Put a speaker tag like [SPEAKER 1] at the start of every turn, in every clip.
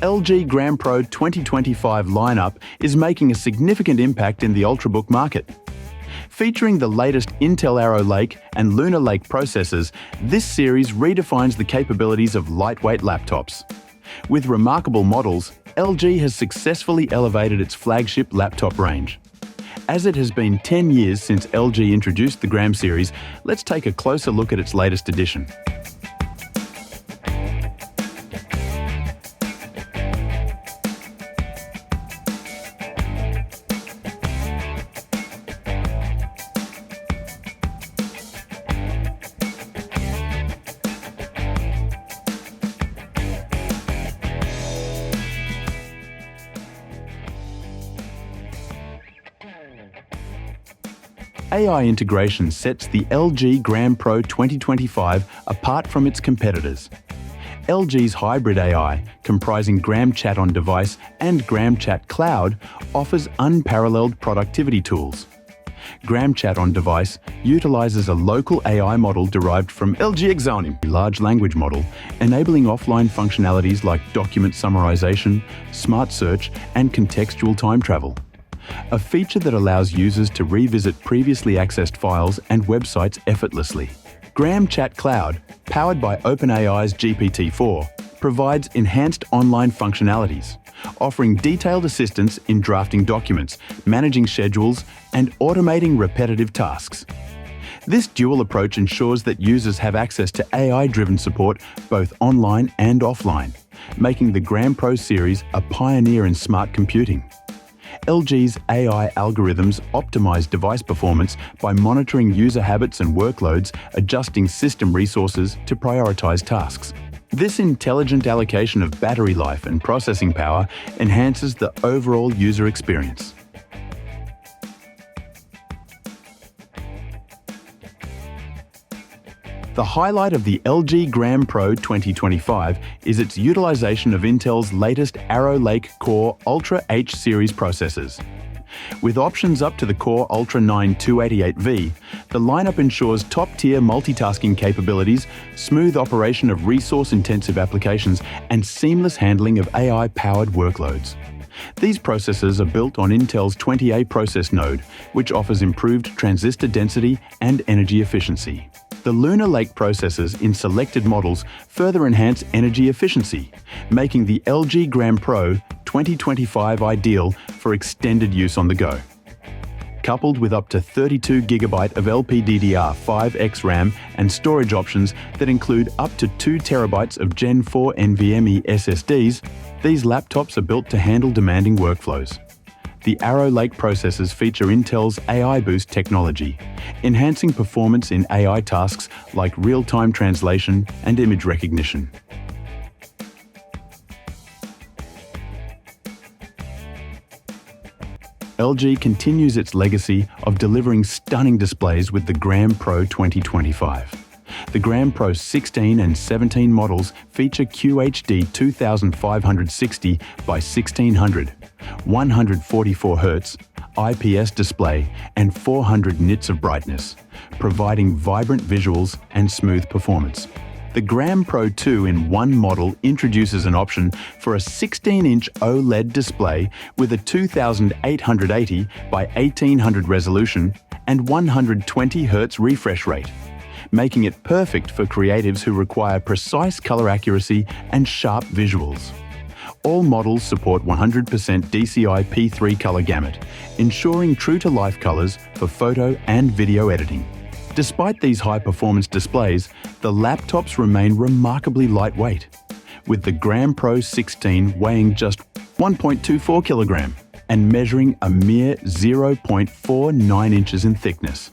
[SPEAKER 1] LG Gram Pro 2025 lineup is making a significant impact in the ultrabook market. Featuring the latest Intel Arrow Lake and Lunar Lake processors, this series redefines the capabilities of lightweight laptops. With remarkable models, LG has successfully elevated its flagship laptop range. As it has been 10 years since LG introduced the Gram series, let's take a closer look at its latest edition. AI integration sets the LG Gram Pro 2025 apart from its competitors. LG's hybrid AI, comprising Gram Chat on device and Gram Chat Cloud, offers unparalleled productivity tools. Gram Chat on device utilizes a local AI model derived from LG Exonym, a large language model, enabling offline functionalities like document summarization, smart search, and contextual time travel. A feature that allows users to revisit previously accessed files and websites effortlessly. Gram Chat Cloud, powered by OpenAI's GPT-4, provides enhanced online functionalities, offering detailed assistance in drafting documents, managing schedules, and automating repetitive tasks. This dual approach ensures that users have access to AI-driven support both online and offline, making the Gram Pro series a pioneer in smart computing. LG's AI algorithms optimize device performance by monitoring user habits and workloads, adjusting system resources to prioritize tasks. This intelligent allocation of battery life and processing power enhances the overall user experience. The highlight of the LG Gram Pro 2025 is its utilization of Intel's latest Arrow Lake Core Ultra H series processors. With options up to the Core Ultra 9 288V, the lineup ensures top-tier multitasking capabilities, smooth operation of resource-intensive applications, and seamless handling of AI-powered workloads. These processors are built on Intel's 20A process node, which offers improved transistor density and energy efficiency. The Lunar Lake processors in selected models further enhance energy efficiency, making the LG Gram Pro 2025 ideal for extended use on the go. Coupled with up to 32GB of LPDDR5X RAM and storage options that include up to 2TB of Gen 4 NVMe SSDs, these laptops are built to handle demanding workflows. The Arrow Lake processors feature Intel's AI Boost technology, enhancing performance in AI tasks like real-time translation and image recognition. LG continues its legacy of delivering stunning displays with the Gram Pro 2025. The Gram Pro 16 and 17 models feature QHD 2560 by 1600, 144 Hz, IPS display, and 400 nits of brightness, providing vibrant visuals and smooth performance. The Gram Pro 2-in-1 model introduces an option for a 16-inch OLED display with a 2880 by 1800 resolution and 120 Hz refresh rate, making it perfect for creatives who require precise color accuracy and sharp visuals. All models support 100% DCI P3 color gamut, ensuring true-to-life colors for photo and video editing. Despite these high-performance displays, the laptops remain remarkably lightweight, with the Gram Pro 16 weighing just 1.24 kg and measuring a mere 0.49 inches in thickness.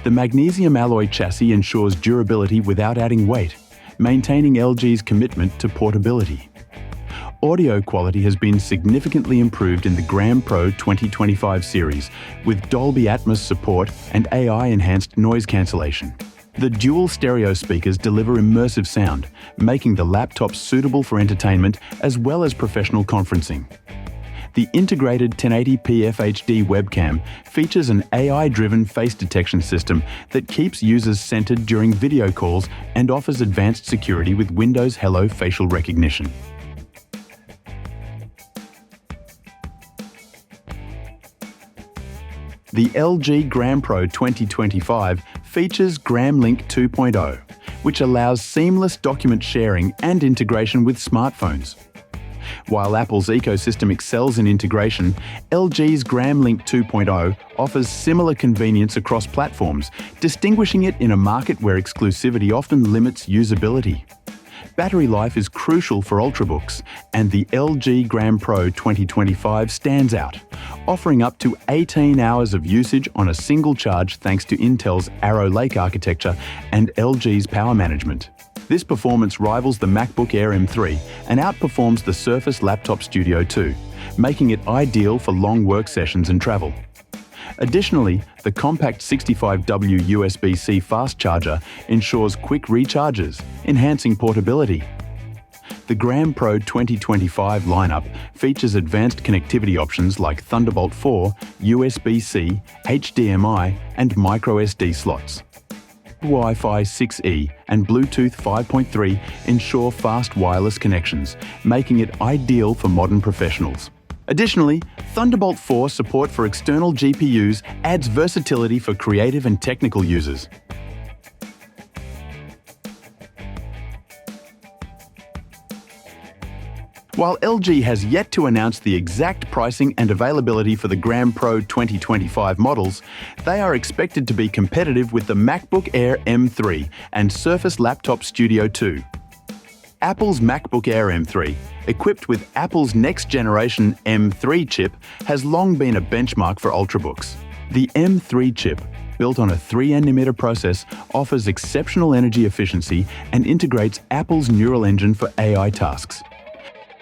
[SPEAKER 1] The magnesium alloy chassis ensures durability without adding weight, maintaining LG's commitment to portability. Audio quality has been significantly improved in the Gram Pro 2025 series, with Dolby Atmos support and AI-enhanced noise cancellation. The dual stereo speakers deliver immersive sound, making the laptop suitable for entertainment as well as professional conferencing. The integrated 1080p FHD webcam features an AI-driven face detection system that keeps users centered during video calls and offers advanced security with Windows Hello facial recognition. The LG Gram Pro 2025 features Gram Link 2.0, which allows seamless document sharing and integration with smartphones. While Apple's ecosystem excels in integration, LG's Gram Link 2.0 offers similar convenience across platforms, distinguishing it in a market where exclusivity often limits usability. Battery life is crucial for ultrabooks, and the LG Gram Pro 2025 stands out, offering up to 18 hours of usage on a single charge thanks to Intel's Arrow Lake architecture and LG's power management. This performance rivals the MacBook Air M3 and outperforms the Surface Laptop Studio 2, making it ideal for long work sessions and travel. Additionally, the compact 65W USB-C fast charger ensures quick recharges, enhancing portability. The Gram Pro 2025 lineup features advanced connectivity options like Thunderbolt 4, USB-C, HDMI, and microSD slots. Wi-Fi 6E and Bluetooth 5.3 ensure fast wireless connections, making it ideal for modern professionals. Additionally, Thunderbolt 4 support for external GPUs adds versatility for creative and technical users. While LG has yet to announce the exact pricing and availability for the Gram Pro 2025 models, they are expected to be competitive with the MacBook Air M3 and Surface Laptop Studio 2. Apple's MacBook Air M3, equipped with Apple's next-generation M3 chip, has long been a benchmark for ultrabooks. The M3 chip, built on a 3nm process, offers exceptional energy efficiency and integrates Apple's neural engine for AI tasks.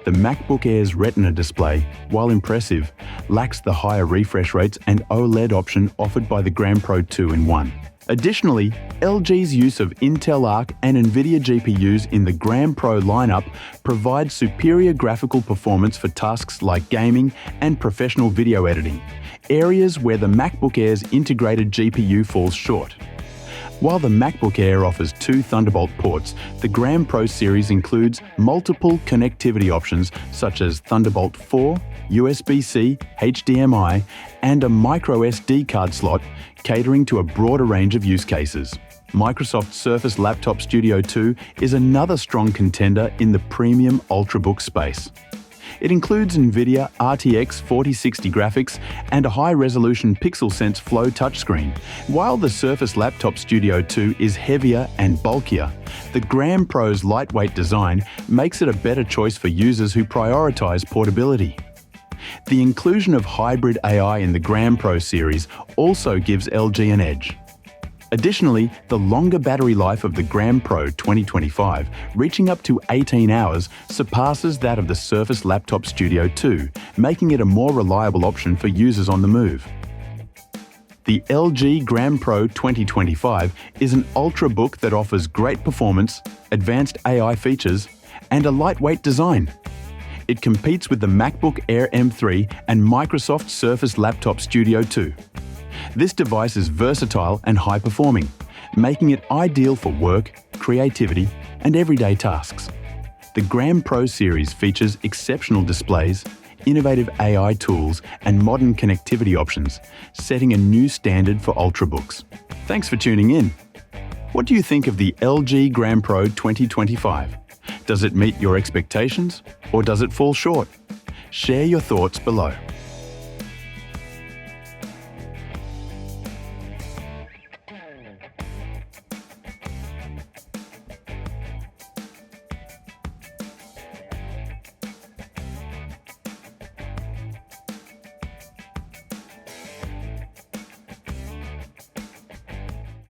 [SPEAKER 1] The MacBook Air's Retina display, while impressive, lacks the higher refresh rates and OLED option offered by the Gram Pro 2-in-1. Additionally, LG's use of Intel Arc and NVIDIA GPUs in the Gram Pro lineup provides superior graphical performance for tasks like gaming and professional video editing, areas where the MacBook Air's integrated GPU falls short. While the MacBook Air offers 2 Thunderbolt ports, the Gram Pro series includes multiple connectivity options such as Thunderbolt 4, USB-C, HDMI, and a microSD card slot, catering to a broader range of use cases. Microsoft Surface Laptop Studio 2 is another strong contender in the premium ultrabook space. It includes NVIDIA RTX 4060 graphics and a high-resolution PixelSense Flow touchscreen. While the Surface Laptop Studio 2 is heavier and bulkier, the Gram Pro's lightweight design makes it a better choice for users who prioritize portability. The inclusion of hybrid AI in the Gram Pro series also gives LG an edge. Additionally, the longer battery life of the Gram Pro 2025, reaching up to 18 hours, surpasses that of the Surface Laptop Studio 2, making it a more reliable option for users on the move. The LG Gram Pro 2025 is an ultrabook that offers great performance, advanced AI features, and a lightweight design. It competes with the MacBook Air M3 and Microsoft Surface Laptop Studio 2. This device is versatile and high-performing, making it ideal for work, creativity, and everyday tasks. The Gram Pro series features exceptional displays, innovative AI tools, and modern connectivity options, setting a new standard for ultrabooks. Thanks for tuning in. What do you think of the LG Gram Pro 2025? Does it meet your expectations, or does it fall short? Share your thoughts below.